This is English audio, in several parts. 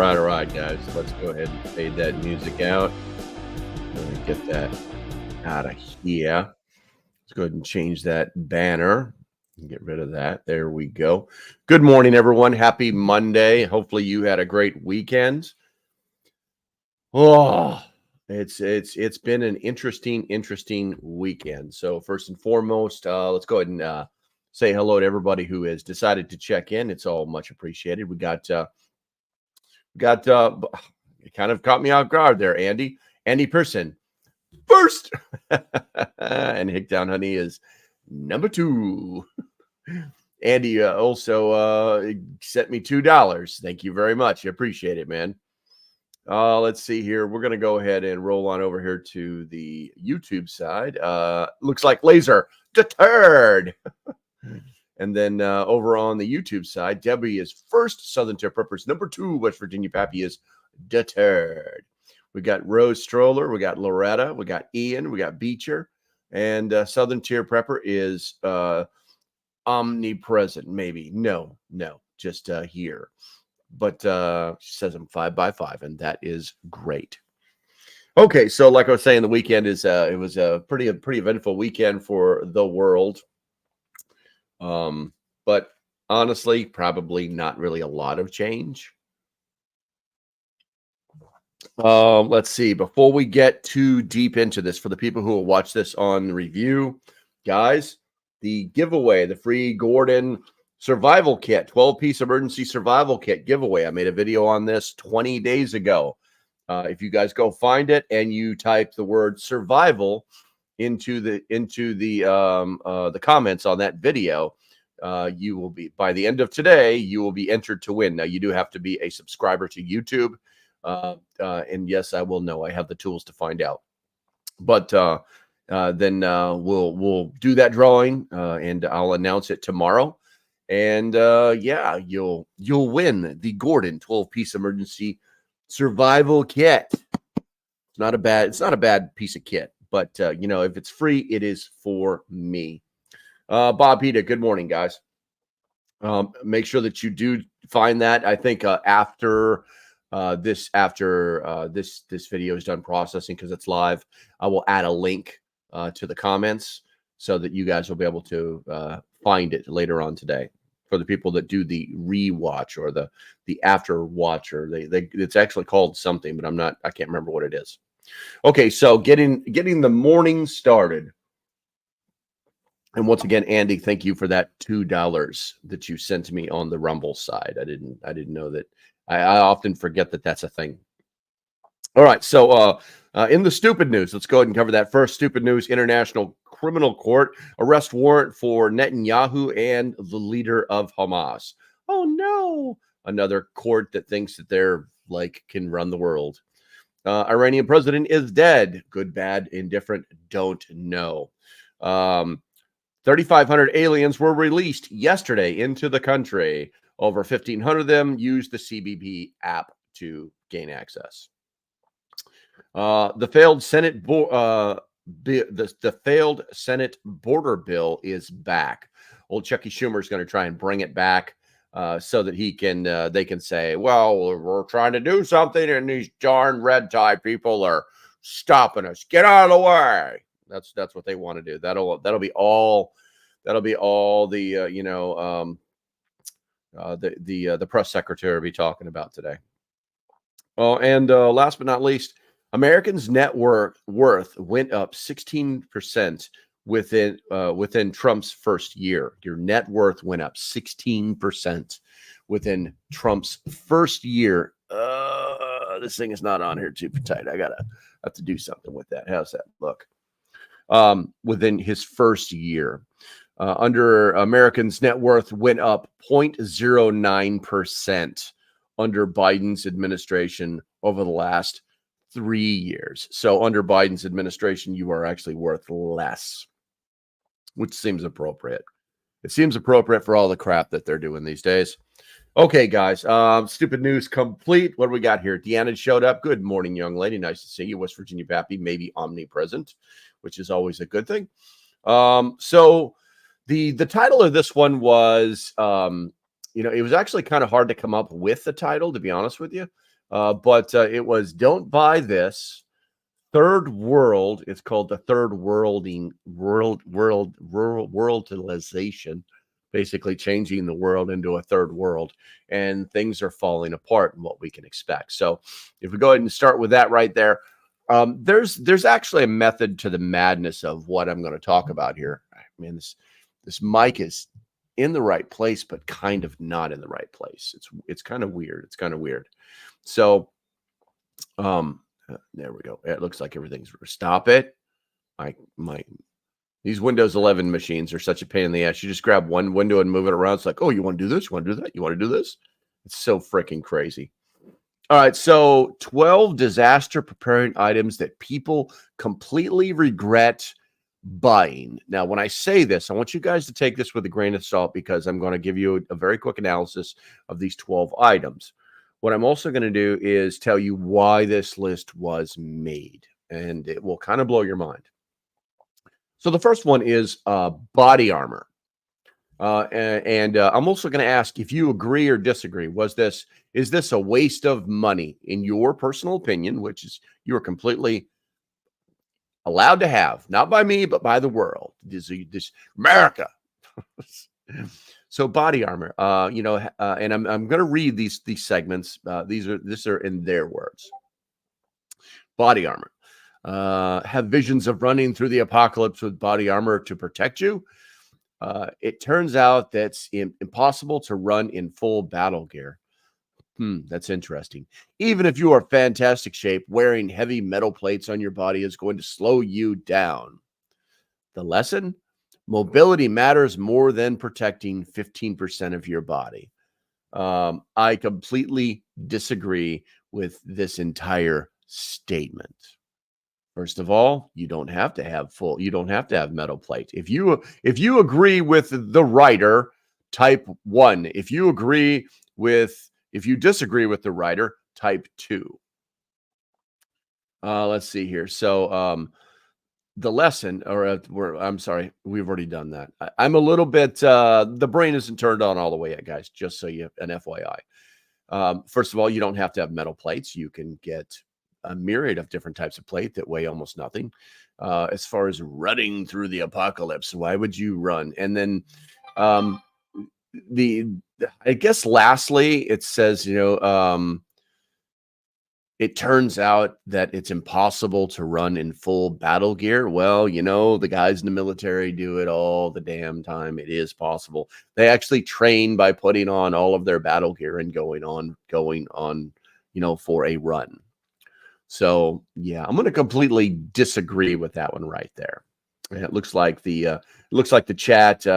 All right, guys. Let's go ahead and fade that music out. Let me get that out of here. Let's go ahead and change that banner and get rid of that. There we go. Good morning, everyone. Happy Monday. Hopefully you had a great weekend. Oh, it's been an interesting weekend. So first and foremost, let's go ahead and say hello to everybody who has decided to check in. It's all much appreciated. We got It kind of caught me off guard there, Andy. Andy Person, first. And Hicktown Honey is number 2. Andy also sent me $2. Thank you very much. I appreciate it, man. Let's see here. We're going to go ahead and roll on over here to the YouTube side. Looks like Laser deterred. And then over on the YouTube side, Debbie is first. Southern Tier Preppers number 2. West Virginia Pappy is deterred. We got Rose Stroller. We got Loretta. We got Ian. We got Beecher. And Southern Tier Prepper is omnipresent. Maybe. No, just here. But she says I'm 5x5, and that is great. Okay, so like I was saying, the weekend is it was a pretty eventful weekend for the world. But honestly, probably not really a lot of change. Let's see. Before we get too deep into this, for the people who will watch this on review, guys, the giveaway, the free Gordon survival kit, 12-piece emergency survival kit giveaway. I made a video on this 20 days ago. If you guys go find it and you type the word survival into the comments on that video, you will be, by the end of today, you will be entered to win. Now, you do have to be a subscriber to YouTube. And yes, I will know. I have the tools to find out. But then we'll do that drawing, and I'll announce it tomorrow. And yeah, you'll win the Gordon 12-piece emergency survival kit. It's not a bad piece of kit, but you know, if it's free, it is for me. Bob Pita, good morning, guys. Make sure that you do find that. I think after this video is done processing, because it's live, I will add a link to the comments so that you guys will be able to find it later on today. For the people that do the rewatch or the after watch, or it's actually called something, but I can't remember what it is. Okay, so getting the morning started. And once again, Andy, thank you for that $2 that you sent me on the Rumble side. I didn't know that. I often forget that that's a thing. All right, so in the stupid news, let's go ahead and cover that first. Stupid news: International Criminal Court arrest warrant for Netanyahu and the leader of Hamas. Oh no, another court that thinks that they're can run the world. Iranian president is dead. Good, bad, indifferent, don't know. 3,500 aliens were released yesterday into the country. Over 1,500 of them used the CBP app to gain access. The failed Senate border bill is back. Old Chucky Schumer is going to try and bring it back so that they can say, well, we're trying to do something, and these darn red tie people are stopping us. Get out of the way. That's what they want to do. That'll be all the the press secretary will be talking about today. Oh, and last but not least, Americans' net worth went up 16% within Trump's first year. Your net worth went up 16% within Trump's first year. This thing is not on here too tight. I have to do something with that. How's that look? Within his first year, under Americans' net worth went up 0.09% under Biden's administration over the last 3 years. So under Biden's administration, you are actually worth less, which seems appropriate. It seems appropriate for all the crap that they're doing these days. Okay, guys, stupid news complete. What do we got here? Deanna showed up. Good morning, young lady. Nice to see you. West Virginia Pappy, maybe omnipresent, which is always a good thing. So the title of this one was, it was actually kind of hard to come up with the title, to be honest with you. But it was "Don't Buy This." Third World. It's called the Third Worldization, basically changing the world into a third world, and things are falling apart in what we can expect. So if we go ahead and start with that right there, there's actually a method to the madness of what I'm going to talk about here. I mean, this mic is in the right place, but kind of not in the right place. It's kind of weird. So There we go. It looks like everything's stop it. My these Windows 11 machines are such a pain in the ass. You just grab one window and move it around. It's like, oh, you want to do this? You want to do that? You want to do this? It's so freaking crazy. All right, so 12 disaster preparing items that people completely regret buying. Now, when I say this, I want you guys to take this with a grain of salt because I'm going to give you a very quick analysis of these 12 items. What I'm also going to do is tell you why this list was made, and it will kind of blow your mind. So the first one is body armor. I'm also going to ask if you agree or disagree. Is this a waste of money in your personal opinion, which is you are completely allowed to have, not by me, but by the world. This America. So body armor, and I'm going to read these segments. These are in their words. Body armor. Have visions of running through the apocalypse with body armor to protect you. It turns out that's impossible to run in full battle gear. That's interesting. Even if you are fantastic shape, wearing heavy metal plates on your body is going to slow you down. The lesson? Mobility matters more than protecting 15% of your body. I completely disagree with this entire statement. First of all, you don't have to have metal plate. If you agree with the writer, type 1. If you disagree with the writer, type 2. Let's see here. So the lesson, I'm sorry, we've already done that. I'm a little bit, the brain isn't turned on all the way yet, guys, just so you have an FYI. First of all, you don't have to have metal plates. You can get a myriad of different types of plate that weigh almost nothing. As far as running through the apocalypse, why would you run? And then I guess lastly, it says, it turns out that it's impossible to run in full battle gear. Well, the guys in the military do it all the damn time. It is possible. They actually train by putting on all of their battle gear and going on, for a run. So yeah, I'm going to completely disagree with that one right there. And it looks like the chat.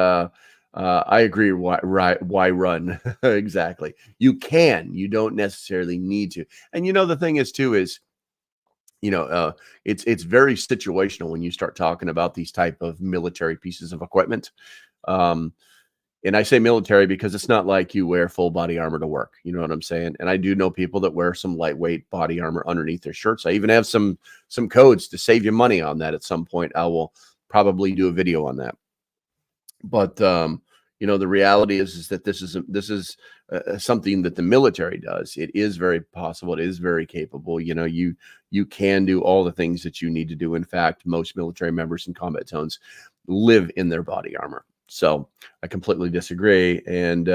I agree. Why run? Exactly. You don't necessarily need to. And the thing is too is, it's very situational when you start talking about these type of military pieces of equipment. And I say military because it's not like you wear full body armor to work. You know what I'm saying? And I do know people that wear some lightweight body armor underneath their shirts. I even have some codes to save you money on that. At some point, I will probably do a video on that. But the reality is that this is something that the military does. It is very possible. It is very capable. You can do all the things that you need to do. In fact, most military members in combat zones live in their body armor. So I completely disagree. And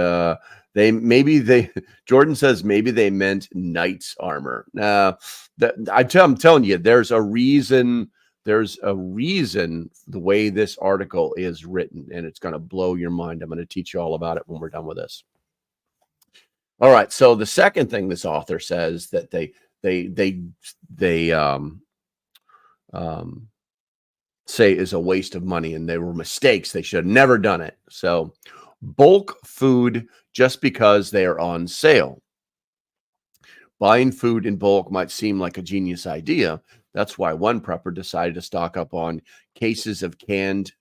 Jordan says maybe they meant knight's armor. I'm telling you, there's a reason. There's a reason the way this article is written, and it's going to blow your mind. I'm going to teach you all about it when we're done with this. All right. So the second thing this author says that they say is a waste of money, and they were mistakes. They should have never done it. So bulk food just because they are on sale. Buying food in bulk might seem like a genius idea. That's why one prepper decided to stock up on cases of canned,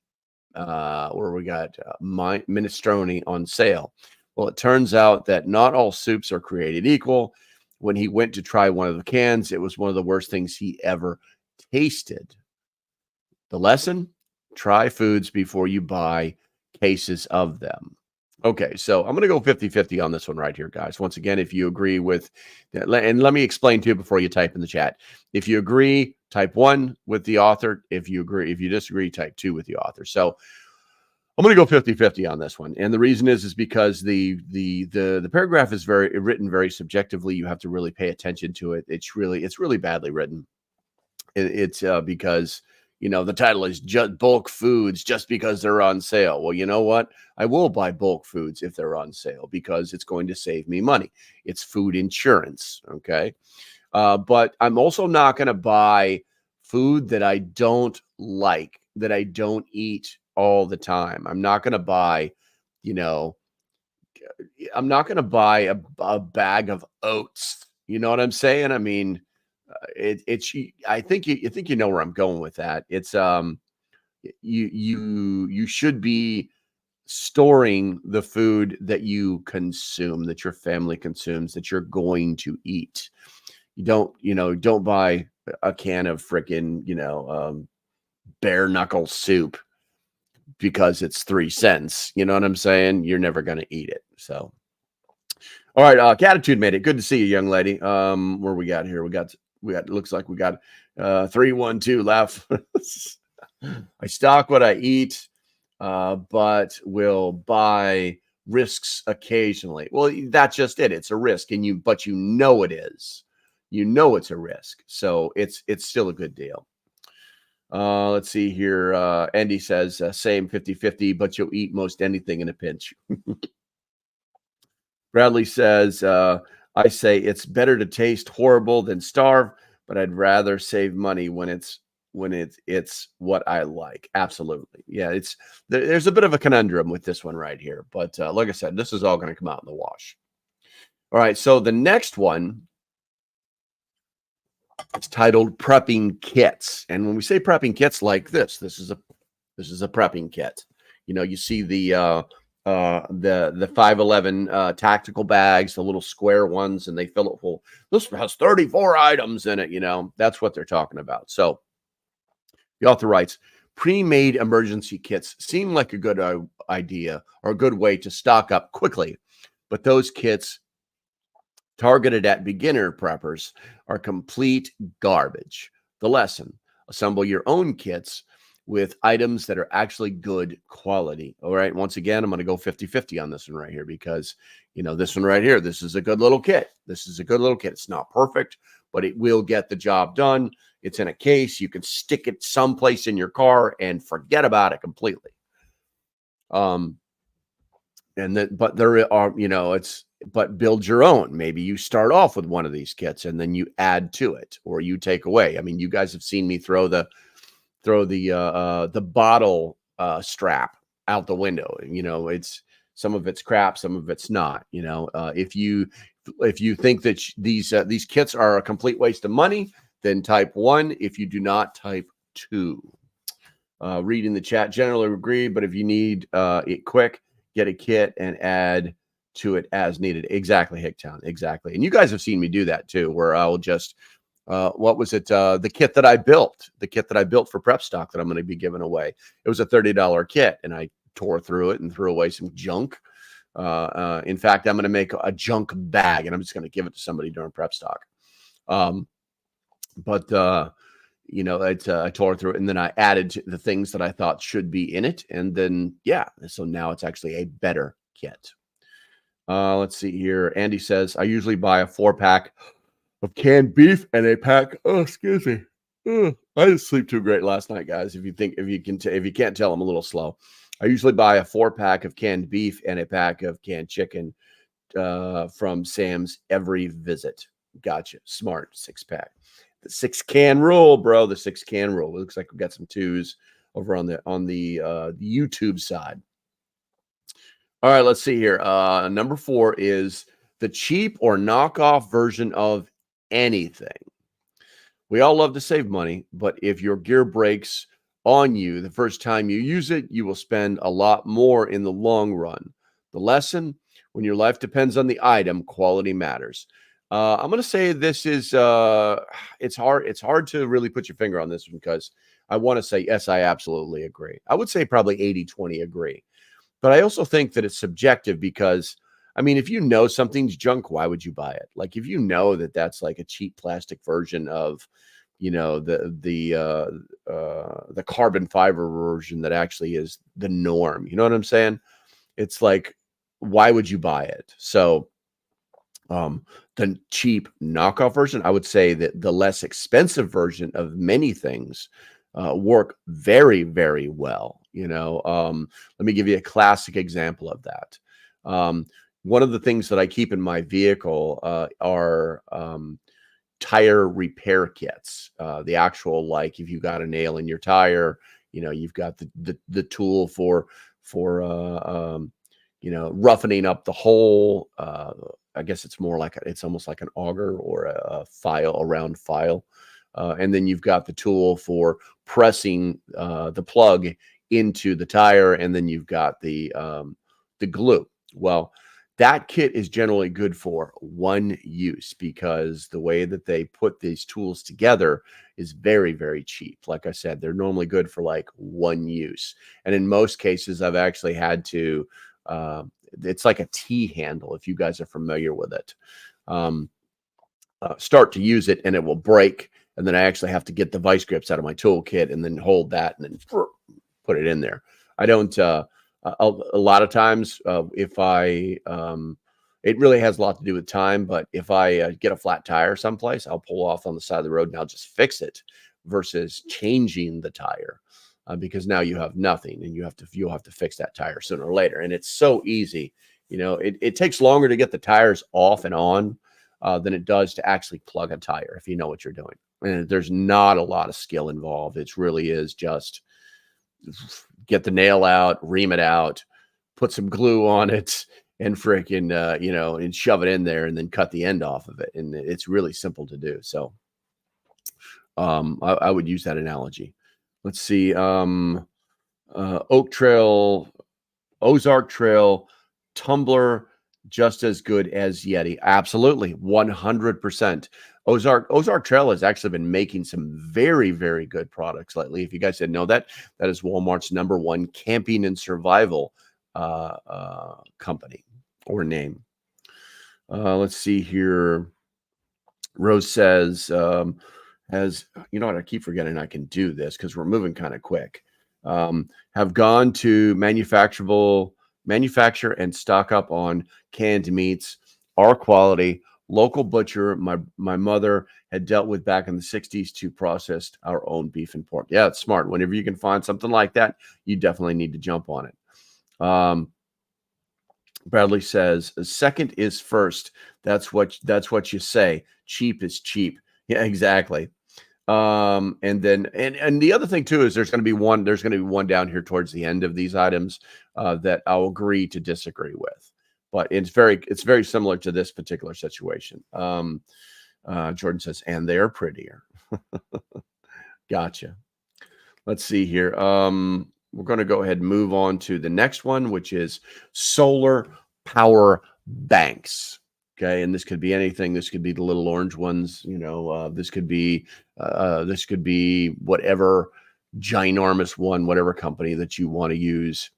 where we got minestrone on sale. Well, it turns out that not all soups are created equal. When he went to try one of the cans, it was one of the worst things he ever tasted. The lesson? Try foods before you buy cases of them. Okay, so I'm going to go 50-50 on this one right here, guys. Once again, if you agree with, and let me explain too before you type in the chat. If you agree, type 1 with the author. If you disagree, type 2 with the author. So I'm going to go 50-50 on this one. And the reason is because the paragraph is written very subjectively. You have to really pay attention to it. It's really badly written. It's because the title is just bulk foods just because they're on sale. Well, you know what? I will buy bulk foods if they're on sale because it's going to save me money. It's food insurance. Okay. But I'm also not going to buy food that I don't like, that I don't eat all the time. I'm not going to buy, you know, I'm not going to buy a bag of oats. You know what I'm saying? I mean, it's, I think you think you know where I'm going with that. It's, you should be storing the food that you consume, that your family consumes, that you're going to eat. Don't buy a can of freaking, bare knuckle soup because it's 3 cents. You know what I'm saying? You're never going to eat it. So, all right. Catitude made it. Good to see you, young lady. Where we got here? Looks like we got 312 left. I stock what I eat, but will buy risks occasionally. Well, that's just it. It's a risk, but you know it is. You know it's a risk, so it's still a good deal. Let's see here. Andy says, same 50-50, but you'll eat most anything in a pinch. Bradley says, I say it's better to taste horrible than starve, but I'd rather save money when it's what I like. Absolutely. Yeah, there's a bit of a conundrum with this one right here, but like I said, this is all going to come out in the wash. All right, so the next one, it's titled prepping kits. And when we say prepping kits, like this is a prepping kit. You see the 511 tactical bags, the little square ones, and they fill it full. This has 34 items in it. That's what they're talking about. So the author writes, pre-made emergency kits seem like a good idea or a good way to stock up quickly, but those kits targeted at beginner preppers are complete garbage. The lesson: assemble your own kits with items that are actually good quality. All right. Once again, I'm going to go 50-50 on this one right here because, this one right here, this is a good little kit. This is a good little kit. It's not perfect, but it will get the job done. It's in a case. You can stick it someplace in your car and forget about it completely. But there are, but build your own. Maybe you start off with one of these kits and then you add to it or you take away. I mean, you guys have seen me throw the bottle strap out the window. It's some of it's crap, some of it's not. If you think that these kits are a complete waste of money, then type 1. If you do not, type 2. Read in the chat, generally agree, but if you need it quick, get a kit and add to it as needed. Exactly, Hicktown. Exactly. And you guys have seen me do that too, where I will just what was it? The kit that I built for prep stock that I'm going to be giving away. It was a $30 kit, and I tore through it and threw away some junk. In fact, I'm going to make a junk bag, and I'm just going to give it to somebody during prep stock. I tore through it, and then I added the things that I thought should be in it, and then so now it's actually a better kit. Let's see here. Andy says, I usually buy a 4-pack of canned beef and a pack. Oh, excuse me. I didn't sleep too great last night, guys. If you can't tell, I'm a little slow. I usually buy a 4-pack of canned beef and a pack of canned chicken from Sam's every visit. Gotcha. Smart. 6-pack. The 6-can rule, bro. The 6-can rule. It looks like we've got some 2s over on the YouTube side. All right, let's see here. Number 4 is the cheap or knockoff version of anything. We all love to save money, but if your gear breaks on you the first time you use it, you will spend a lot more in the long run. The lesson: when your life depends on the item, quality matters. I'm going to say this is it's hard to really put your finger on this one because I want to say yes, I absolutely agree. I would say probably 80-20 agree. But I also think that it's subjective because, I mean, if you know something's junk, why would you buy it? Like if you know that that's like a cheap plastic version of, the carbon fiber version that actually is the norm. You know what I'm saying? It's like, why would you buy it? So the cheap knockoff version, I would say that the less expensive version of many things work very, very well. Let me give you a classic example of that. One of the things that I keep in my vehicle are tire repair kits. The actual, like if you got a nail in your tire, you've got the tool for roughening up the hole. I guess it's more like it's almost like an auger or a round file. And then you've got the tool for pressing the plug into the tire, and then you've got the glue. Well, that kit is generally good for one use because the way that they put these tools together is very, very cheap. Like I said, they're normally good for like one use. And in most cases, I've actually had to, it's like a T handle, if you guys are familiar with it, start to use it and it will break. And then I actually have to get the vice grips out of my toolkit and then hold that and then put it in there. I don't, a lot of times, if I, it really has a lot to do with time, but if I get a flat tire someplace, I'll pull off on the side of the road and I'll just fix it versus changing the tire, because now you have nothing and you'll have to fix that tire sooner or later. And it's so easy. It takes longer to get the tires off and on than it does to actually plug a tire if you know what you're doing. And there's not a lot of skill involved. It really is just get the nail out, ream it out, put some glue on it, and freaking, and shove it in there and then cut the end off of it. And it's really simple to do. So I would use that analogy. Let's see. Ozark Trail, Tumbler, just as good as Yeti. Absolutely. 100%. Ozark Trail has actually been making some very, very good products lately. If you guys didn't know that is Walmart's #1 camping and survival company or name. Let's see here. Rose says, as you know what, I keep forgetting I can do this because we're moving kind of quick. Have gone to manufacture and stock up on canned meats, our quality, local butcher my mother had dealt with back in the 60s to process our own beef and pork. Yeah, it's smart. Whenever you can find something like that, you definitely need to jump on it. Bradley says, second is first. That's what you say. Cheap is cheap. Yeah, exactly. And then the other thing too is there's going to be one down here towards the end of these items that I'll agree to disagree with, but it's very similar to this particular situation. Jordan says, and they're prettier. Gotcha. Let's see here. We're going to go ahead and move on to the next one, which is solar power banks. Okay, and this could be anything. This could be the little orange ones. This could be whatever ginormous one, whatever company that you want to use.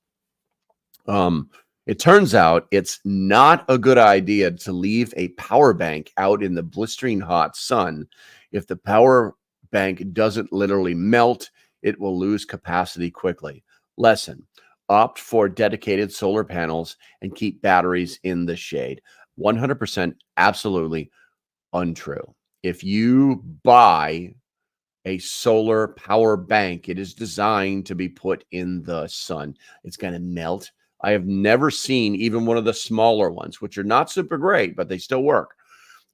It turns out it's not a good idea to leave a power bank out in the blistering hot sun. If the power bank doesn't literally melt, it will lose capacity quickly. Lesson: opt for dedicated solar panels and keep batteries in the shade. 100% absolutely untrue. If you buy a solar power bank, it is designed to be put in the sun. It's going to melt. I have never seen even one of the smaller ones, which are not super great, but they still work.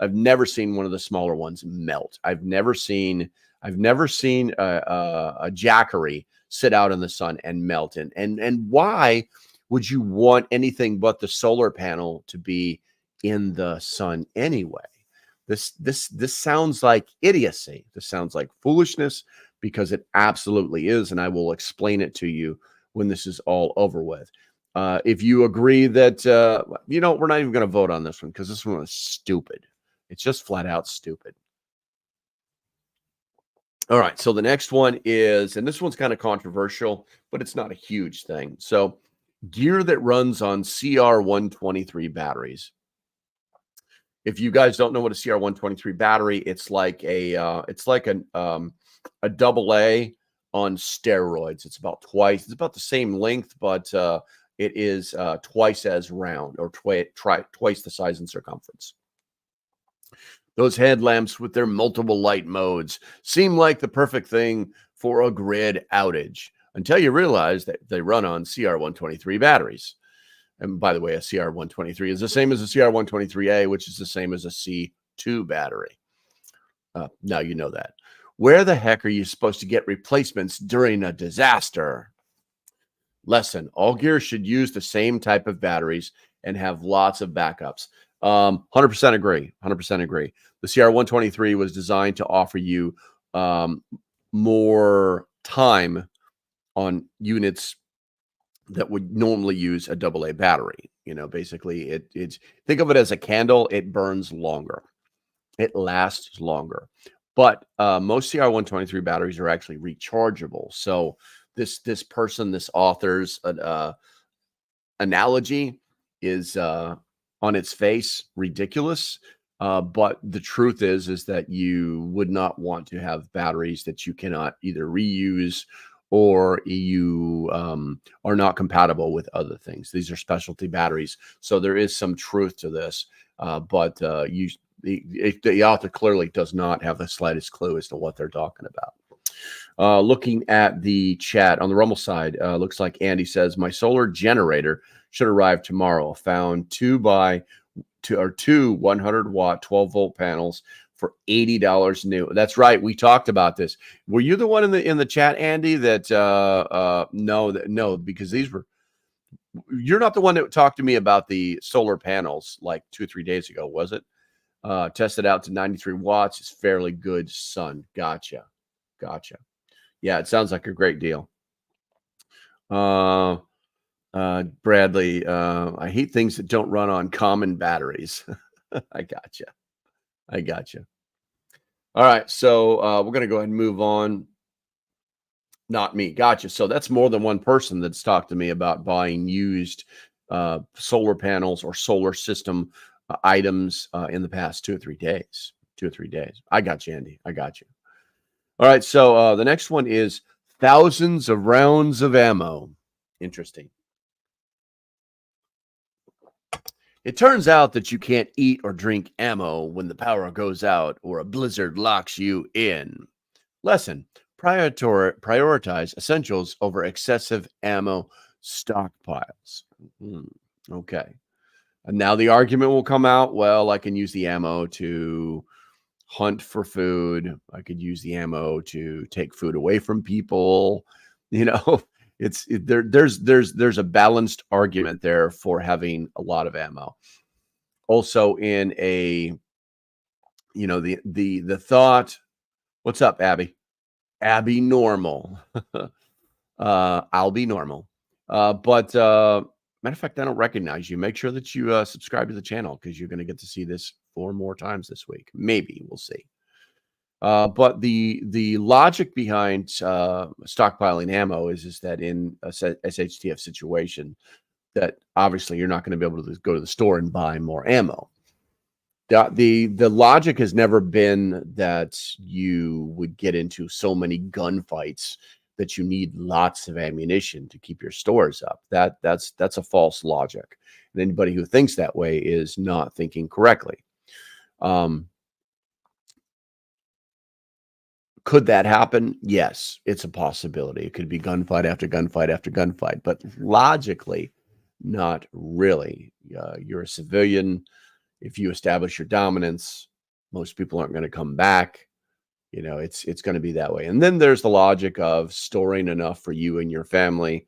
I've never seen one of the smaller ones melt. I've never seen a Jackery sit out in the sun and melt. And why would you want anything but the solar panel to be in the sun anyway? This sounds like idiocy. This sounds like foolishness, because it absolutely is. And I will explain it to you when this is all over with. If you agree that, we're not even going to vote on this one because this one is stupid. It's just flat out stupid. All right. So the next one is, and this one's kind of controversial, but it's not a huge thing. So gear that runs on CR123 batteries. If you guys don't know what a CR123 battery, it's like a double A on steroids. It's about the same length, but it is twice as round, or twice the size and circumference. Those headlamps with their multiple light modes seem like the perfect thing for a grid outage until you realize that they run on CR123 batteries. And by the way, a CR123 is the same as a CR123A, which is the same as a C2 battery. Now you know that. Where the heck are you supposed to get replacements during a disaster? Lesson: all gear should use the same type of batteries and have lots of backups. 100% agree. 100% agree. The CR123 was designed to offer you more time on units that would normally use a AA battery. Basically, it's think of it as a candle. It burns longer. It lasts longer. But most CR123 batteries are actually rechargeable. So this author's analogy is on its face ridiculous. But the truth is that you would not want to have batteries that you cannot either reuse or you are not compatible with other things. These are specialty batteries. So there is some truth to this. But the author clearly does not have the slightest clue as to what they're talking about. Looking at the chat on the Rummel side, looks like Andy says, my solar generator should arrive tomorrow. Found two 100-watt 12-volt panels for $80 new. That's right. We talked about this. Were you the one in the chat, Andy, that no, because you're not the one that talked to me about the solar panels like 2 or 3 days ago, was it? Tested out to 93 watts. It's fairly good, son. Gotcha. Yeah, it sounds like a great deal. Bradley, I hate things that don't run on common batteries. I gotcha. All right, so we're going to go ahead and move on. Not me. Gotcha. So that's more than one person that's talked to me about buying used solar panels or solar system items in the past 2 or 3 days. 2 or 3 days. I got you, Andy. I got you. All right, so the next one is thousands of rounds of ammo. Interesting. It turns out that you can't eat or drink ammo when the power goes out or a blizzard locks you in. Lesson: prioritize essentials over excessive ammo stockpiles. Okay. And now the argument will come out, well, I can use the ammo to hunt for food. I could use the ammo to take food away from people. There's a balanced argument there for having a lot of ammo. Also in a, the thought, what's up, Abby? Abby normal. I'll be normal. But matter of fact, I don't recognize you. Make sure that you subscribe to the channel because you're going to get to see this 4 more times this week. Maybe we'll see. But the logic behind stockpiling ammo is that in a SHTF situation, that obviously you're not going to be able to go to the store and buy more ammo. The logic has never been that you would get into so many gunfights that you need lots of ammunition to keep your stores up. That's a false logic. And anybody who thinks that way is not thinking correctly. Could that happen? Yes, it's a possibility. It could be gunfight after gunfight after gunfight, but logically, not really. You're a civilian. If you establish your dominance, most people aren't going to come back. It's going to be that way. And then there's the logic of storing enough for you and your family,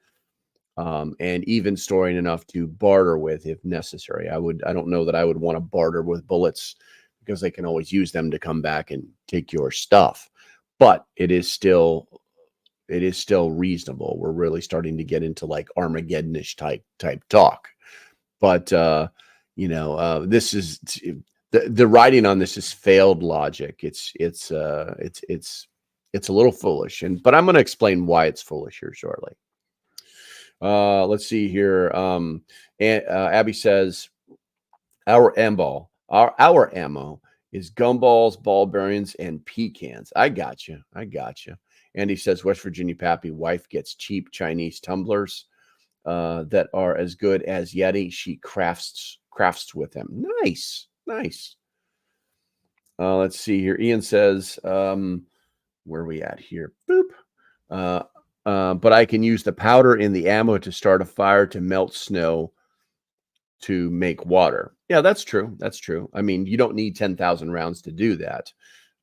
and even storing enough to barter with if necessary. I don't know that I would want to barter with bullets because they can always use them to come back and take your stuff. But it is still reasonable. We're really starting to get into like Armageddon-ish type talk. But this is the writing on this is failed logic. It's a little foolish, but I'm going to explain why it's foolish here shortly. Let's see here. Abby says our ammo is gumballs, ball bearings, and pecans. I got you. Andy says West Virginia Pappy wife gets cheap Chinese tumblers that are as good as Yeti. She crafts with them. Nice. Let's see here. Ian says, where are we at here? Boop. But I can use the powder in the ammo to start a fire to melt snow to make water. Yeah, that's true. I mean, you don't need 10,000 rounds to do that.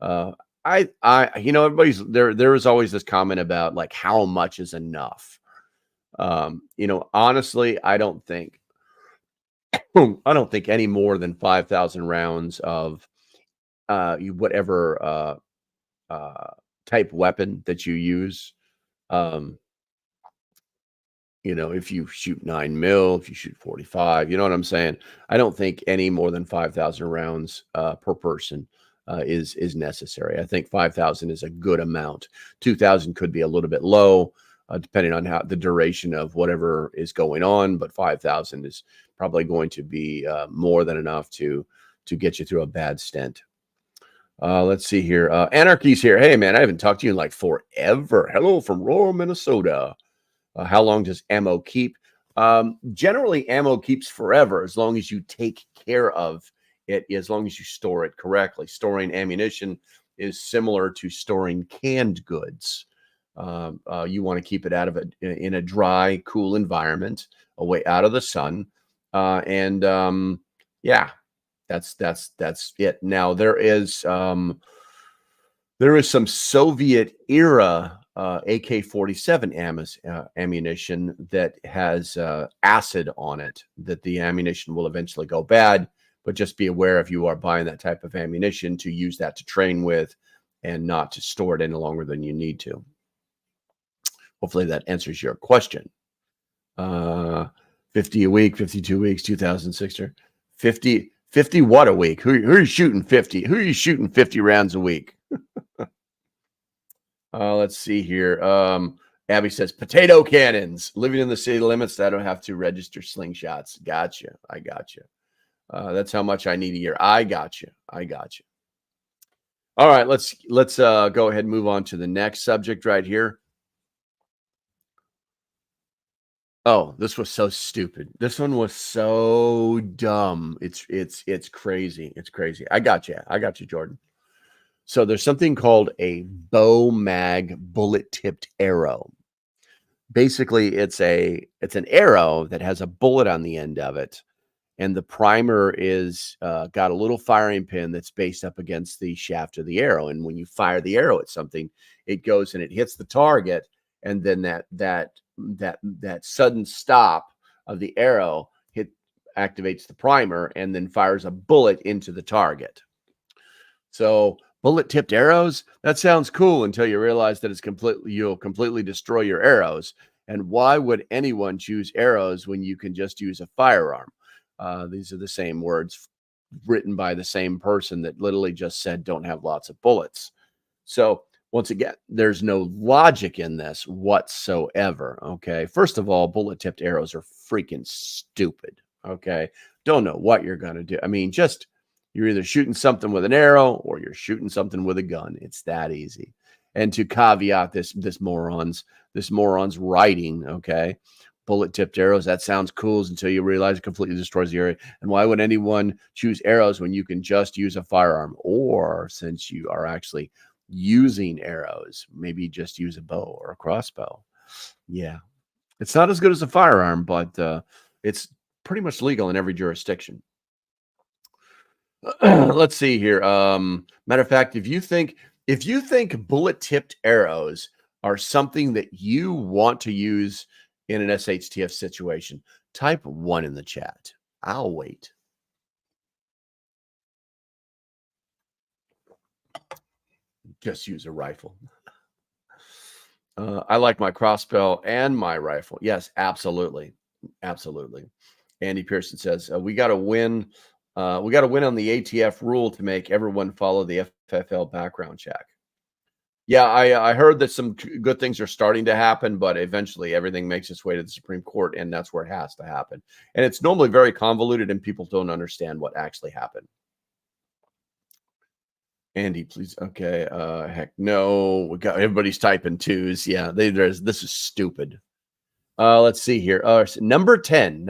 Uh, everybody's there. There is always this comment about like how much is enough. Honestly, I don't think any more than 5,000 rounds of whatever uh, type weapon that you use. Um, if you shoot 9 mil, if you shoot 45, you know what I'm saying? I don't think any more than 5,000 rounds per person is necessary. I think 5,000 is a good amount. 2,000 could be a little bit low, depending on how the duration of whatever is going on. But 5,000 is probably going to be more than enough to get you through a bad stint. Let's see here. Anarchy's here. Hey, man, I haven't talked to you in like forever. Hello from rural Minnesota. How long does ammo keep? Generally, ammo keeps forever as long as you take care of it, as long as you store it correctly. Storing ammunition is similar to storing canned goods. You want to keep it out of it in a dry, cool environment, away out of the sun, and yeah, that's it. Now there is some Soviet era AK-47 ammunition that has acid on it, that the ammunition will eventually go bad. But just be aware, if you are buying that type of ammunition, to use that to train with and not to store it any longer than you need to. Hopefully that answers your question. 50 a week, 52 weeks, 2006. 50 what a week? Who are you shooting 50? Who are you shooting 50 rounds a week? Let's see here. Abby says potato cannons. Living in the city limits, I don't have to register slingshots. Gotcha. I gotcha. That's how much I need a year. I gotcha. All right, let's go ahead and move on to the next subject right here. Oh, this was so stupid. This one was so dumb. It's crazy. It's crazy. I got you, Jordan. So there's something called a bow mag bullet tipped arrow. Basically, it's an arrow that has a bullet on the end of it, and the primer is got a little firing pin that's based up against the shaft of the arrow. And when you fire the arrow at something, it goes and it hits the target, and then that sudden stop of the arrow activates the primer and then fires a bullet into the target. So bullet tipped arrows, that sounds cool until you realize that you'll completely destroy your arrows. And why would anyone choose arrows when you can just use a firearm? These are the same words written by the same person that literally just said don't have lots of bullets. So once again, there's no logic in this whatsoever. Okay. First of all, bullet tipped arrows are freaking stupid. Okay. Don't know what you're going to do. I mean, you're either shooting something with an arrow or you're shooting something with a gun. It's that easy. And to caveat this moron's writing, okay, bullet tipped arrows, that sounds cool until you realize it completely destroys the area. And why would anyone choose arrows when you can just use a firearm? Or since you are actually using arrows, maybe just use a bow or a crossbow. Yeah, it's not as good as a firearm, but it's pretty much legal in every jurisdiction. Let's see here. Matter of fact, if you think bullet tipped arrows are something that you want to use in an SHTF situation, type 1 in the chat. I'll wait. Just use a rifle. I like my crossbow and my rifle. Yes, absolutely. Andy Pearson says we got to win. We got to win on the ATF rule to make everyone follow the FFL background check. Yeah, I heard that some good things are starting to happen, but eventually everything makes its way to the Supreme Court, and that's where it has to happen. And it's normally very convoluted, and people don't understand what actually happened. Andy, please. Okay. Heck no. We got everybody's typing twos. Yeah, this is stupid. Let's see here. Number 10.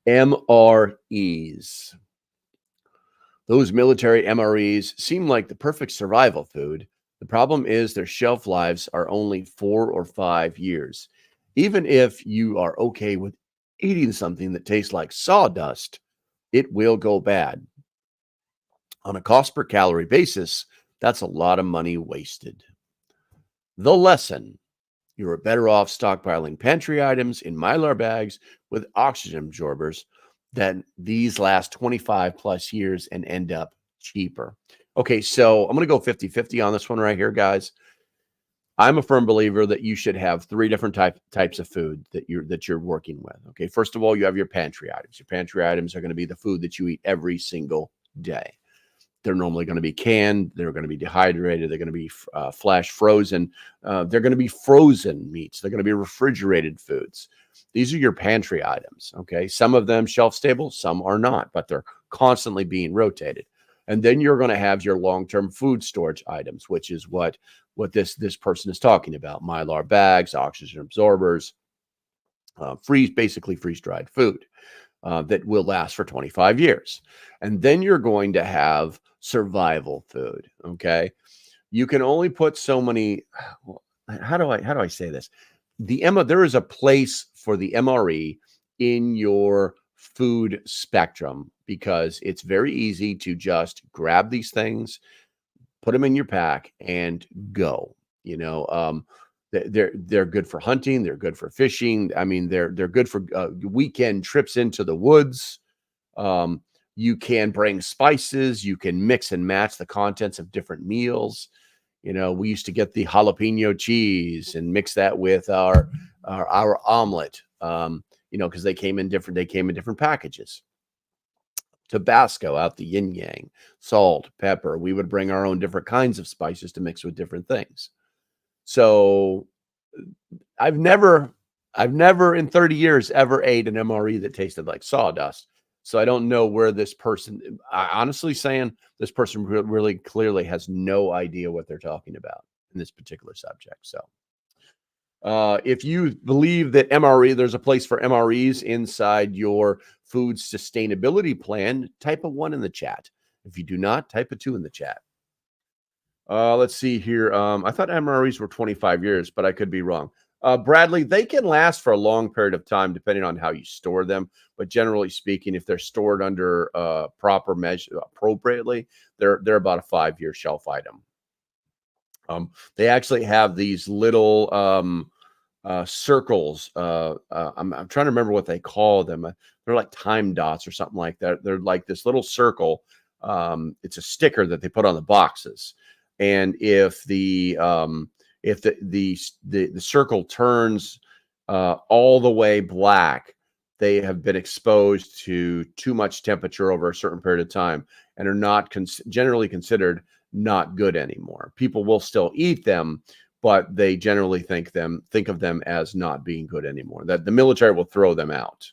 MREs. Those military MREs seem like the perfect survival food. The problem is their shelf lives are only 4 or 5 years. Even if you are okay with eating something that tastes like sawdust, it will go bad. On a cost per calorie basis, that's a lot of money wasted. The lesson: you are better off stockpiling pantry items in Mylar bags with oxygen absorbers than these last 25 plus years and end up cheaper. Okay, so I'm going to go 50-50 on this one right here, guys. I'm a firm believer that you should have three different types of food that you're working with. Okay, first of all, you have your pantry items. Your pantry items are going to be the food that you eat every single day. They're normally going to be canned. They're going to be dehydrated. They're going to be flash frozen. They're going to be frozen meats. They're going to be refrigerated foods. These are your pantry items. Okay, some of them shelf stable, some are not, but they're constantly being rotated. And then you're going to have your long-term food storage items, which is what this person is talking about: Mylar bags, oxygen absorbers, basically freeze-dried food that will last for 25 years. And then you're going to have survival food. Okay, you can only put so many. How do I say this? There is a place for the MRE in your food spectrum, because it's very easy to just grab these things, put them in your pack, and go. They're good for hunting. They're good for fishing. I mean, they're good for weekend trips into the woods. You can bring spices. You can mix and match the contents of different meals. We used to get the jalapeno cheese and mix that with our omelet. Because they came in different packages. Tabasco out the yin yang, salt, pepper. We would bring our own different kinds of spices to mix with different things. So I've never in 30 years ever ate an MRE that tasted like sawdust. So I don't know where this person, honestly saying, this person really clearly has no idea what they're talking about in this particular subject. So if you believe that there's a place for MREs inside your food sustainability plan, type a 1 in the chat. If you do not, type a 2 in the chat. Let's see here. I thought MREs were 25 years, but I could be wrong. Bradley, they can last for a long period of time depending on how you store them. But generally speaking, if they're stored under proper measure appropriately, they're about a 5-year shelf item. They actually have these little circles. I'm trying to remember what they call them. They're like time dots or something like that. They're like this little circle. It's a sticker that they put on the boxes, and if the circle turns all the way black, they have been exposed to too much temperature over a certain period of time and are not generally considered not good anymore. People will still eat them, but they generally think of them as not being good anymore. That the military will throw them out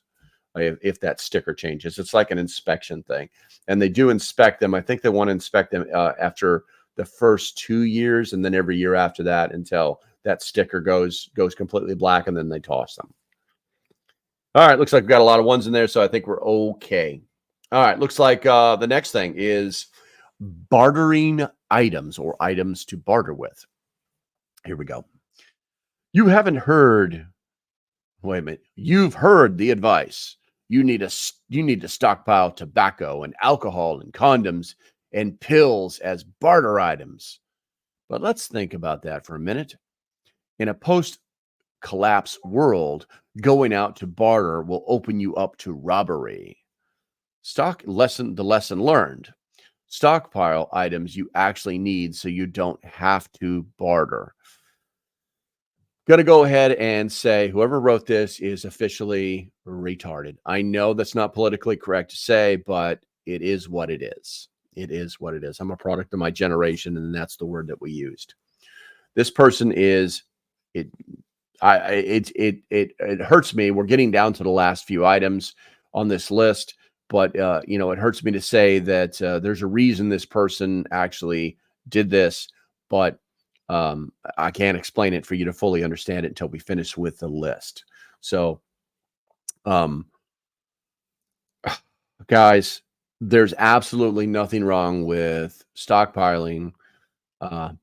if that sticker changes. It's like an inspection thing, and they do inspect them. I think they want to inspect them after the first 2 years, and then every year after that until that sticker goes completely black, and then they toss them. All right, looks like we've got a lot of ones in there, so I think we're okay. All right, looks like the next thing is bartering items, or items to barter with. Here we go. You haven't heard. Wait a minute. You've heard the advice. You need to stockpile tobacco and alcohol and condoms and pills as barter items. But let's think about that for a minute. In a post-collapse world, going out to barter will open you up to robbery. The lesson learned. Stockpile items you actually need so you don't have to barter. Going to go ahead and say whoever wrote this is officially retarded. I know that's not politically correct to say, but it is what it is. It is what it is. I'm a product of my generation, and that's the word that we used. This person is it. It hurts me. We're getting down to the last few items on this list, but it hurts me to say that there's a reason this person actually did this, but I can't explain it for you to fully understand it until we finish with the list. So, guys, there's absolutely nothing wrong with stockpiling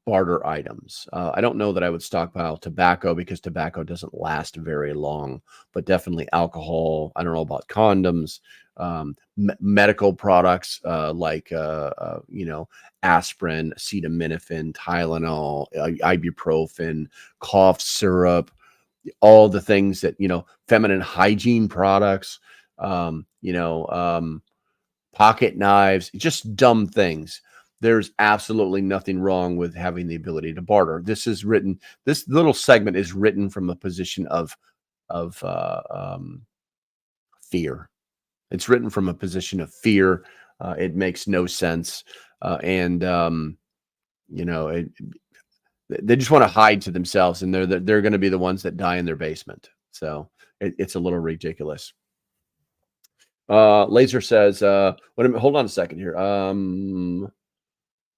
barter items. I don't know that I would stockpile tobacco because tobacco doesn't last very long, but definitely alcohol. I don't know about condoms. medical products like aspirin, acetaminophen, Tylenol, ibuprofen, cough syrup, all the things that feminine hygiene products, pocket knives, just dumb things. There's absolutely nothing wrong with having the ability to barter. This little segment is written from a position of fear. It's written from a position of fear. It makes no sense. And they just want to hide to themselves, and they're going to be the ones that die in their basement. So it's a little ridiculous. Laser says, hold on a second here.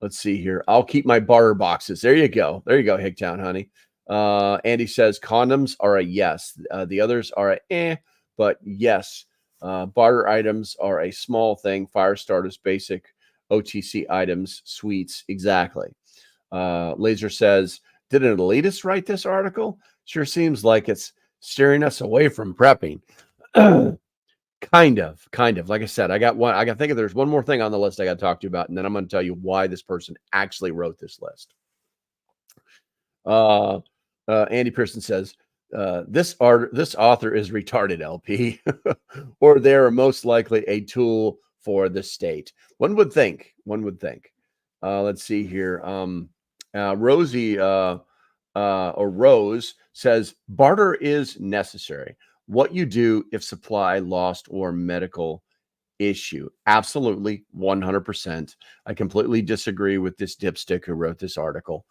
Let's see here. I'll keep my barter boxes. There you go. There you go, Hicktown, honey. Andy says condoms are a yes. The others are a but yes. Barter items are a small thing. Fire starters, basic OTC items, sweets. Exactly. Laser says, did an elitist write this article? Sure seems like it's steering us away from prepping. Kind of. Like I said, I got one. I got to think of there's one more thing on the list I got to talk to you about, and then I'm going to tell you why this person actually wrote this list. Andy Pearson says, this author is retarded, LP, or they're most likely a tool for the state. One would think. Let's see here. Rosie or Rose says, barter is necessary. What you do if supply lost or medical issue. Absolutely, 100%. I completely disagree with this dipstick who wrote this article.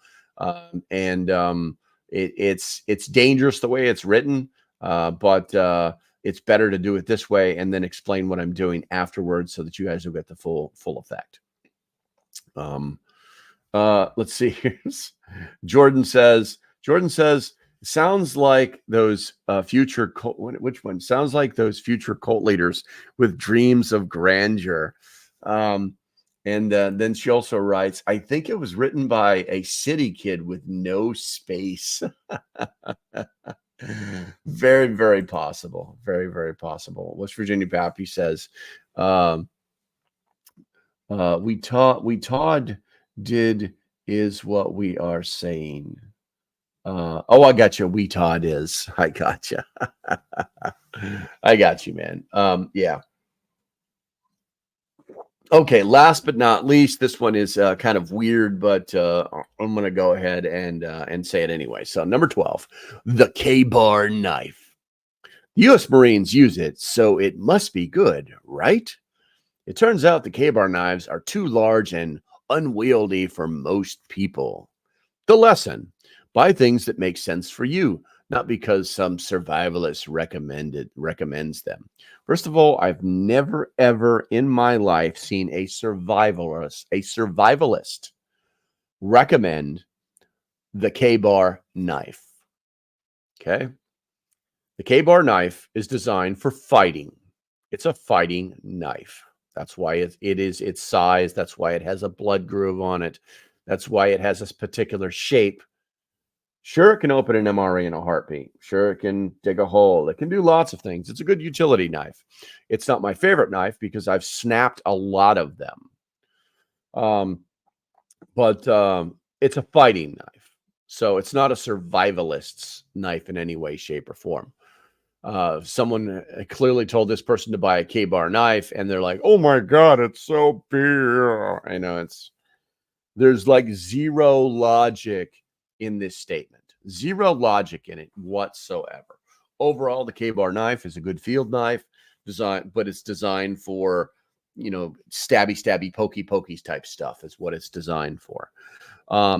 It's dangerous the way it's written, but it's better to do it this way and then explain what I'm doing afterwards so that you guys will get the full effect. Let's see. Jordan says, sounds like those future cult, which one? Sounds like those future cult leaders with dreams of grandeur. And then she also writes, I think it was written by a city kid with no space. Very, very possible. Very, very possible. West Virginia Pappy says, we Todd did is what we are saying. I got you. We Todd is. I got you. I got you, man. Yeah. Okay. Last but not least, this one is kind of weird, but I'm going to go ahead and say it anyway. So number 12, the K-bar knife. The U.S. Marines use it, so it must be good, right? It turns out the K-bar knives are too large and unwieldy for most people. The lesson: buy things that make sense for you, not because some survivalist recommends them. First of all, I've never ever in my life seen a survivalist recommend the K-bar knife. Okay? The K-bar knife is designed for fighting. It's a fighting knife. That's why it is its size. That's why it has a blood groove on it. That's why it has this particular shape. Sure, it can open an MRE in a heartbeat. Sure, it can dig a hole. It can do lots of things. It's a good utility knife. It's not my favorite knife because I've snapped a lot of them. But it's a fighting knife. So it's not a survivalist's knife in any way, shape, or form. Someone clearly told this person to buy a K-bar knife, and they're like, "Oh my God, it's so big." I know there's like zero logic in this statement, zero logic in it whatsoever. Overall, the K-bar knife is a good field knife but it's designed for, stabby, pokey type stuff is what it's designed for.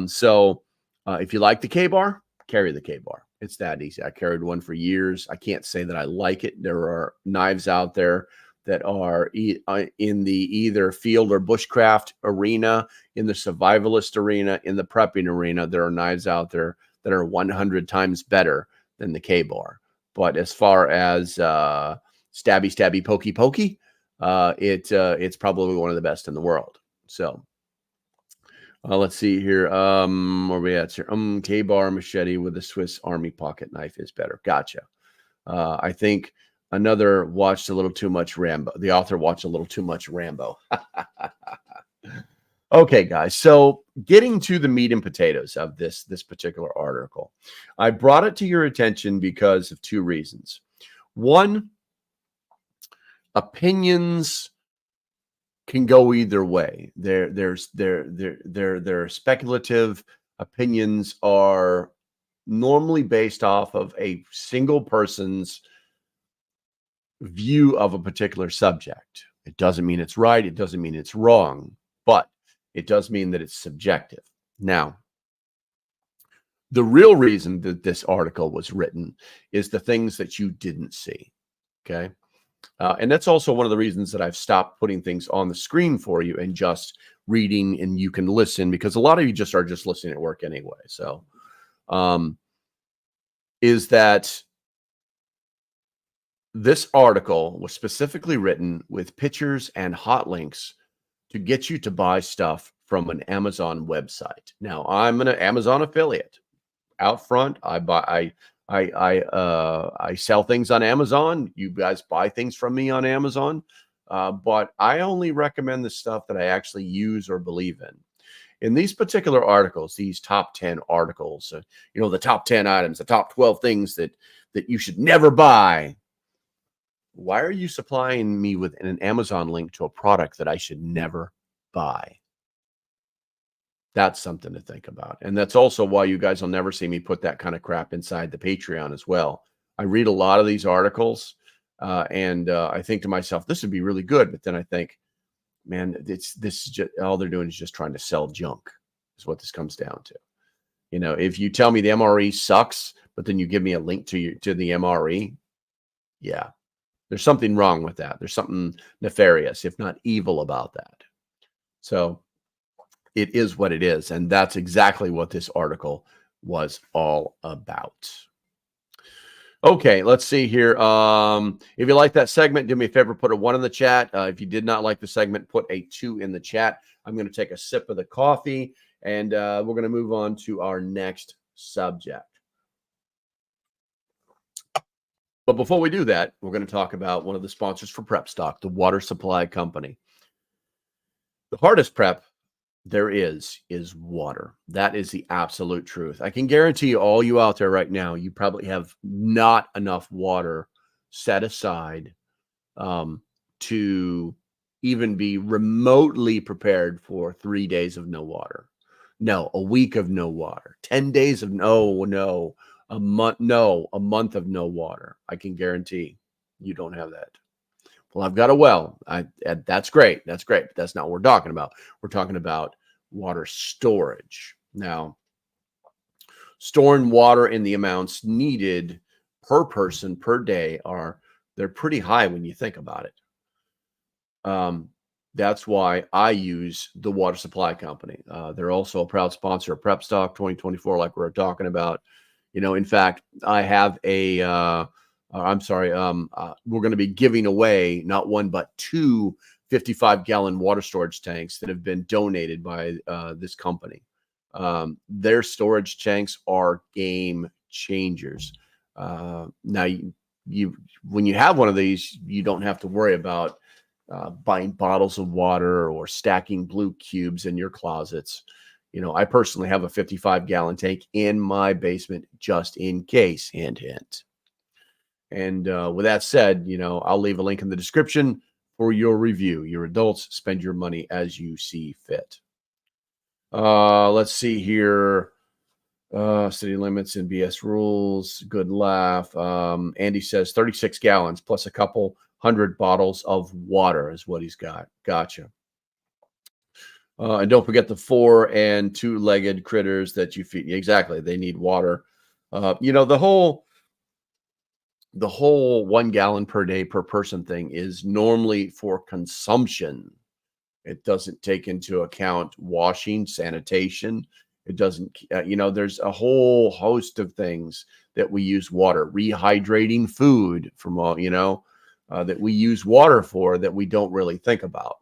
So if you like the K-bar, carry the K-bar. It's that easy. I carried one for years. I can't say that I like it. There are knives out there that are in the either field or bushcraft arena, in the survivalist arena, in the prepping arena. There are knives out there that are 100 times better than the K-bar. But as far as stabby, pokey, it's probably one of the best in the world. So let's see here. Where are we at here? K-bar machete with a Swiss Army pocket knife is better. Gotcha. I think Another watched a little too much Rambo. The author watched a little too much Rambo. Okay, guys. So getting to the meat and potatoes of this particular article, I brought it to your attention because of two reasons. One, opinions can go either way. They're speculative. Opinions are normally based off of a single person's view of a particular subject. It doesn't mean it's right. It doesn't mean it's wrong, but it does mean that it's subjective. Now, the real reason that this article was written is the things that you didn't see. Okay. And that's also one of the reasons that I've stopped putting things on the screen for you and just reading, and you can listen, because a lot of you just are just listening at work anyway. So, is that this article was specifically written with pictures and hot links to get you to buy stuff from an Amazon website. Now, I'm an Amazon affiliate. Out front, I sell things on Amazon. You guys buy things from me on Amazon, but I only recommend the stuff that I actually use or believe in. In these particular articles, these top 10 articles, the top 10 items, the top 12 things that you should never buy. Why are you supplying me with an Amazon link to a product that I should never buy? That's something to think about. And that's also why you guys will never see me put that kind of crap inside the Patreon as well. I read a lot of these articles, and I think to myself, this would be really good. But then I think, man, this is just, all they're doing is just trying to sell junk, is what this comes down to. If you tell me the MRE sucks, but then you give me a link to the MRE, yeah, there's something wrong with that. There's something nefarious, if not evil, about that. So it is what it is. And that's exactly what this article was all about. Okay, let's see here. If you like that segment, do me a favor, put a 1 in the chat. If you did not like the segment, put a 2 in the chat. I'm going to take a sip of the coffee, and we're going to move on to our next subject. But before we do that, we're going to talk about one of the sponsors for Prep Stock, the water supply company. The hardest prep there is water. That is the absolute truth. I can guarantee you, all you out there right now, you probably have not enough water set aside to even be remotely prepared for 3 days of no water. No, a week of no water, 10 days of no, a month of no water. I can guarantee you don't have that. Well, I've got a well. That's great. That's great. But that's not what we're talking about. We're talking about water storage. Now, storing water in the amounts needed per person per day they're pretty high when you think about it. That's why I use the water supply company. They're also a proud sponsor of Prep Stock 2024, like we're talking about. In fact, I have we're going to be giving away not one, but 2 55-gallon water storage tanks that have been donated by this company. Their storage tanks are game changers. Now, when you have one of these, you don't have to worry about buying bottles of water or stacking blue cubes in your closets. I personally have a 55-gallon tank in my basement just in case, hint, hint. And with that said, I'll leave a link in the description for your review. Your adults, spend your money as you see fit. Let's see here. City limits and BS rules. Good laugh. Andy says 36 gallons plus a couple 100 bottles of water is what he's got. Gotcha. And don't forget the 4- and 2-legged critters that you feed. Exactly. They need water. The whole 1 gallon per day per person thing is normally for consumption. It doesn't take into account washing, sanitation. It doesn't, there's a whole host of things that we use water, rehydrating food from all, that we use water for that we don't really think about.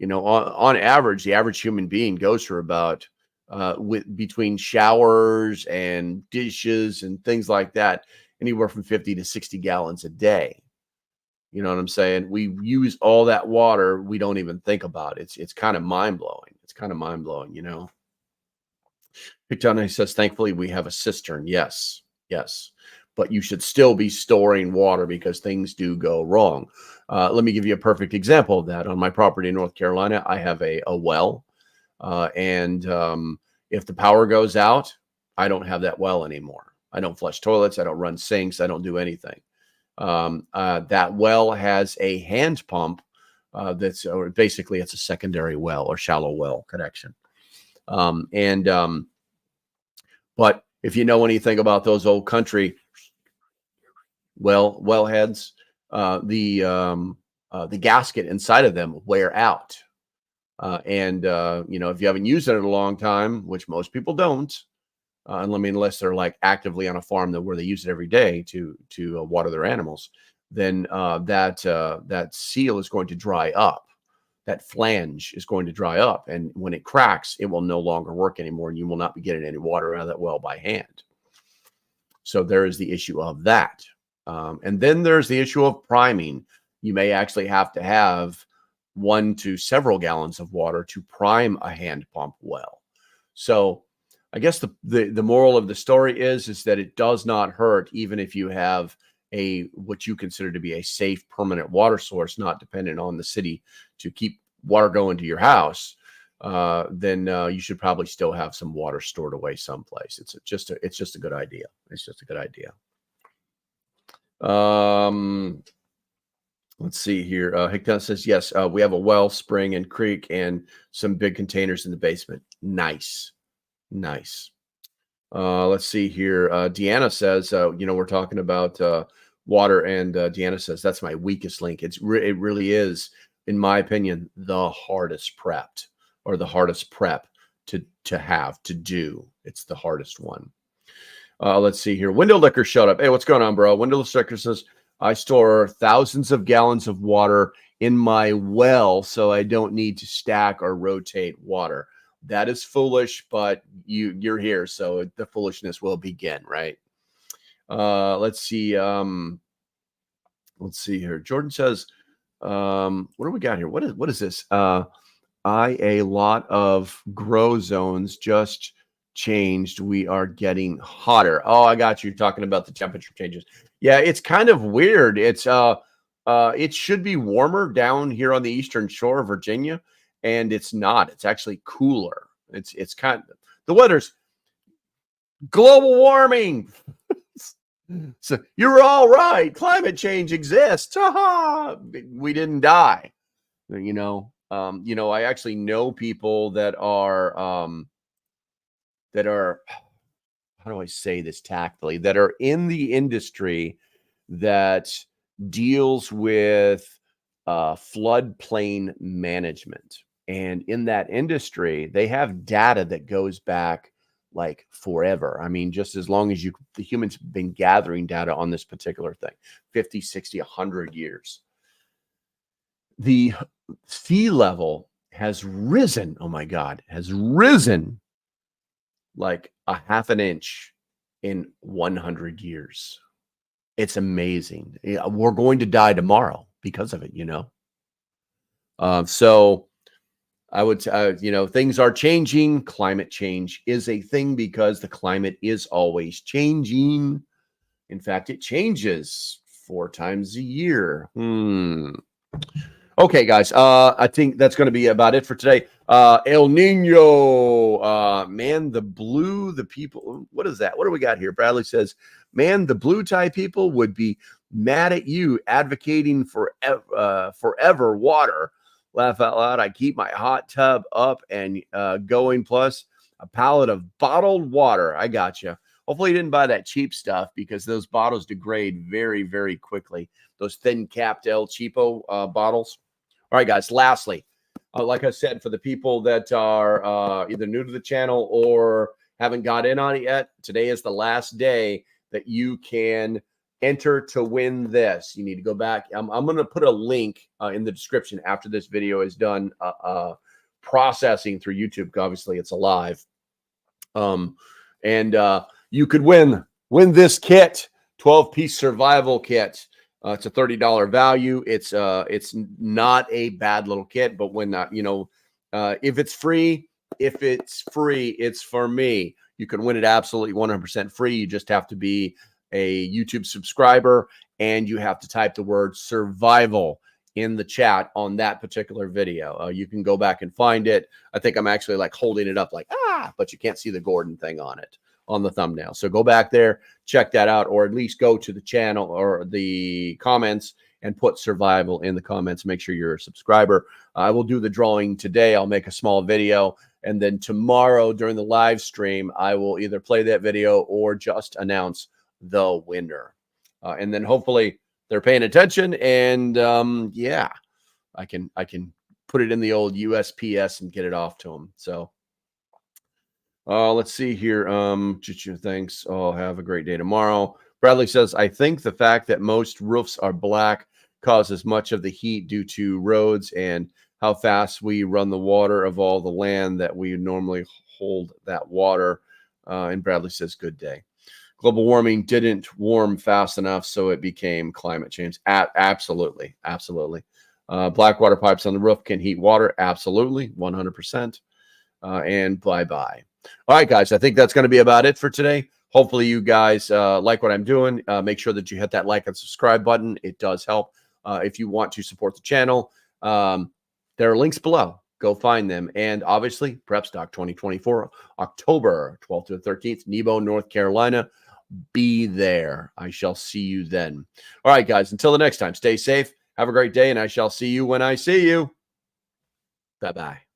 On average, the average human being goes for about between showers and dishes and things like that. anywhere from 50 to 60 gallons a day. You know what I'm saying? We use all that water we don't even think about. It's kind of mind-blowing. It's kind of mind-blowing, you know. Pictona says, thankfully we have a cistern. Yes, yes. But you should still be storing water because things do go wrong. Let me give you a perfect example of that. On my property in North Carolina, I have a well. And if the power goes out, I don't have that well anymore. I don't flush toilets. I don't run sinks. I don't do anything. That well has a hand pump that's basically it's a secondary well or shallow well connection. But if you know anything about those old country wellheads, the gasket inside of them wear out. You know, if you haven't used it in a long time, which most people don't, unless they're like actively on a farm where they use it every day to water their animals, then that seal is going to dry up. That flange is going to dry up, and when it cracks, it will no longer work anymore, and you will not be getting any water out of that well by hand. So there is the issue of that. And then there's the issue of priming. You may actually have to have 1 to several gallons of water to prime a hand pump well. So I guess the moral of the story is that it does not hurt, even if you have what you consider to be a safe permanent water source, not dependent on the city to keep water going to your house. Then you should probably still have some water stored away someplace. It's just a good idea. It's just a good idea. Let's see here. Hickton says, yes, we have a well, spring, and creek, and some big containers in the basement. Nice. Nice. Let's see here. Deanna says, you know, we're talking about water, and Deanna says, that's my weakest link. It really is, in my opinion, the hardest prepped, or the hardest prep to have to do. It's the hardest one. Let's see here. Window Liquor showed up. Hey, what's going on, bro? Window Liquor says, I store thousands of gallons of water in my well, so I don't need to stack or rotate water. That is foolish, but you're here, so the foolishness will begin, right? Let's see. Let's see here. Jordan says, what do we got here? What is this? A lot of grow zones just changed. We are getting hotter. Oh, I got you. Talking about the temperature changes. Yeah, it's kind of weird. It's it should be warmer down here on the eastern shore of Virginia, and it's not. It's actually cooler. It's kind of, the weather's global warming. So you're all right. Climate change exists. We didn't die. You know, I actually know people that are how do I say this tactfully, that are in the industry that deals with floodplain management. And in that industry, they have data that goes back like forever. I mean, just as long as the humans have been gathering data on this particular thing, 50, 60, 100 years. The sea level has risen. Oh my God, has risen like a half an inch in 100 years. It's amazing. We're going to die tomorrow because of it, you know? So I would, things are changing. Climate change is a thing because the climate is always changing. In fact, it changes 4 times a year. Okay, guys, I think that's going to be about it for today. El Nino, man, the people, what is that? What do we got here? Bradley says, man, the blue tie people would be mad at you advocating for forever water. Laugh out loud. I keep my hot tub up and going, plus a pallet of bottled water. I got you. Hopefully you didn't buy that cheap stuff because those bottles degrade very, very quickly. Those thin capped El Cheapo bottles. All right, guys, lastly, like I said, for the people that are either new to the channel or haven't got in on it yet, today is the last day that you can enter to win this. You need to go back. I'm going to put a link in the description after this video is done processing through YouTube. Obviously, it's alive. You could win this kit 12-piece survival kit. It's a $30 value. It's not a bad little kit, but when if it's free, it's for me. You can win it absolutely 100% free. You just have to be a YouTube subscriber, and you have to type the word survival in the chat on that particular video. You can go back and find it. I think I'm actually like holding it up like, but you can't see the Gordon thing on it on the thumbnail. So go back there, check that out, or at least go to the channel or the comments and put survival in the comments. Make sure you're a subscriber. I will do the drawing today. I'll make a small video, and then tomorrow during the live stream, I will either play that video or just announce the winner. And then hopefully they're paying attention, and yeah, I can put it in the old USPS and get it off to them. So let's see here. Thanks. Oh, have a great day tomorrow. Bradley says, I think the fact that most roofs are black causes much of the heat due to roads and how fast we run the water of all the land that we normally hold that water. And Bradley says, good day. Global warming didn't warm fast enough, so it became climate change. Absolutely. Absolutely. Black water pipes on the roof can heat water. Absolutely. 100%. And bye-bye. All right, guys, I think that's going to be about it for today. Hopefully you guys like what I'm doing. Make sure that you hit that like and subscribe button. It does help. If you want to support the channel, there are links below. Go find them. And obviously, Prep Stock 2024, October 12th to the 13th, Nebo, North Carolina. Be there. I shall see you then. All right, guys, until the next time, stay safe. Have a great day, and I shall see you when I see you. Bye-bye.